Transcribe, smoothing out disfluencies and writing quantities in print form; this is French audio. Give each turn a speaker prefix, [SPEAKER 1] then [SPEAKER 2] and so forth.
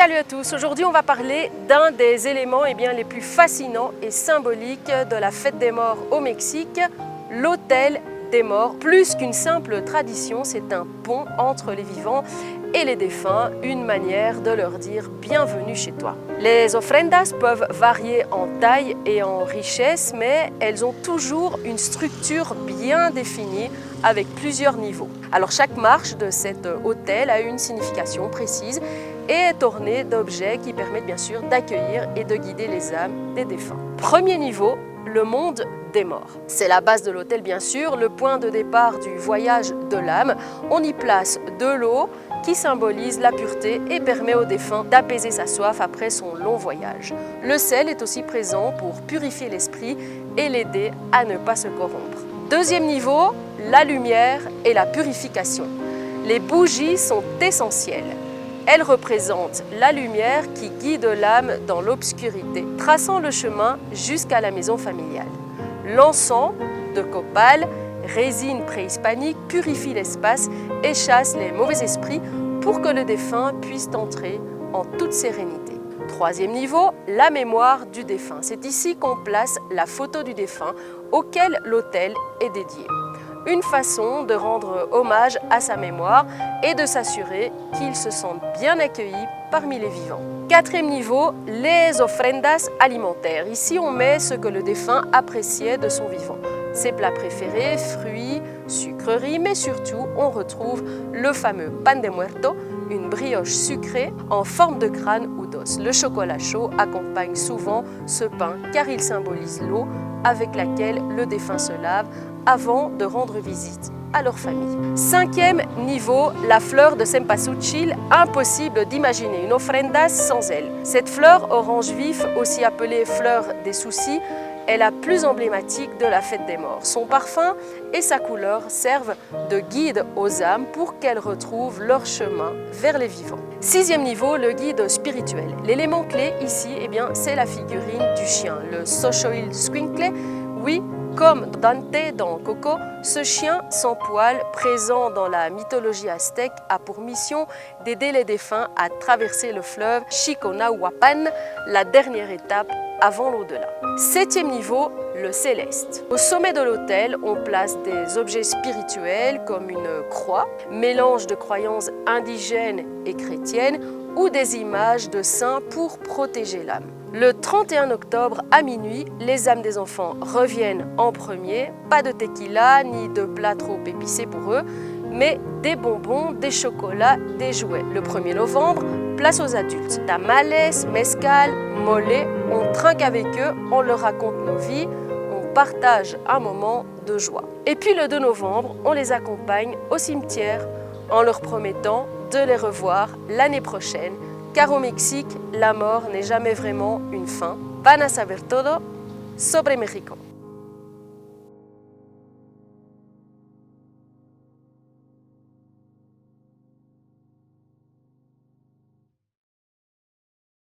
[SPEAKER 1] Salut à tous, aujourd'hui on va parler d'un des éléments les plus fascinants et symboliques de la fête des morts au Mexique, l'Autel des morts. Plus qu'une simple tradition, c'est un pont entre les vivants et les défunts, une manière de leur dire bienvenue chez toi. Les ofrendas peuvent varier en taille et en richesse, mais elles ont toujours une structure bien définie avec plusieurs niveaux. Alors chaque marche de cet autel a une signification précise et est ornée d'objets qui permettent bien sûr d'accueillir et de guider les âmes des défunts. Premier niveau, le monde des morts. C'est la base de l'autel bien sûr, le point de départ du voyage de l'âme. On y place de l'eau qui symbolise la pureté et permet au défunt d'apaiser sa soif après son long voyage. Le sel est aussi présent pour purifier l'esprit et l'aider à ne pas se corrompre. Deuxième niveau, la lumière et la purification. Les bougies sont essentielles. Elles représentent la lumière qui guide l'âme dans l'obscurité, traçant le chemin jusqu'à la maison familiale. L'encens de copal, résine préhispanique, purifie l'espace et chasse les mauvais esprits pour que le défunt puisse entrer en toute sérénité. Troisième niveau, la mémoire du défunt. C'est ici qu'on place la photo du défunt auquel l'autel est dédié. Une façon de rendre hommage à sa mémoire et de s'assurer qu'il se sente bien accueilli parmi les vivants. Quatrième niveau, les ofrendas alimentaires. Ici, on met ce que le défunt appréciait de son vivant. Ses plats préférés, fruits, sucreries, mais surtout, on retrouve le fameux pan de muerto, une brioche sucrée en forme de crâne ou d'os. Le chocolat chaud accompagne souvent ce pain car il symbolise l'eau avec laquelle le défunt se lave avant de rendre visite à leur famille. Cinquième niveau, la fleur de cempasúchil. Impossible d'imaginer une ofrenda sans elle. Cette fleur orange vif, aussi appelée fleur des soucis, est la plus emblématique de la fête des morts. Son parfum et sa couleur servent de guide aux âmes pour qu'elles retrouvent leur chemin vers les vivants. Sixième niveau, le guide spirituel. L'élément clé ici, c'est la figurine du chien, le Xochitl Squinkle. Oui, comme Dante dans Coco, ce chien sans poil, présent dans la mythologie aztèque, a pour mission d'aider les défunts à traverser le fleuve Chiconahuapan, la dernière étape avant l'au-delà. Septième niveau, le céleste. Au sommet de l'autel, on place des objets spirituels comme une croix, mélange de croyances indigènes et chrétiennes, ou des images de saints pour protéger l'âme. Le 31 octobre à minuit, les âmes des enfants reviennent en premier. Pas de tequila ni de plats trop épicés pour eux, mais des bonbons, des chocolats, des jouets. Le 1er novembre, place aux adultes. Tamales, mezcal, mole, on trinque avec eux, on leur raconte nos vies, on partage un moment de joie. Et puis le 2 novembre, on les accompagne au cimetière en leur promettant de les revoir l'année prochaine, car au Mexique, la mort n'est jamais vraiment une fin. Van a saber todo sobre México.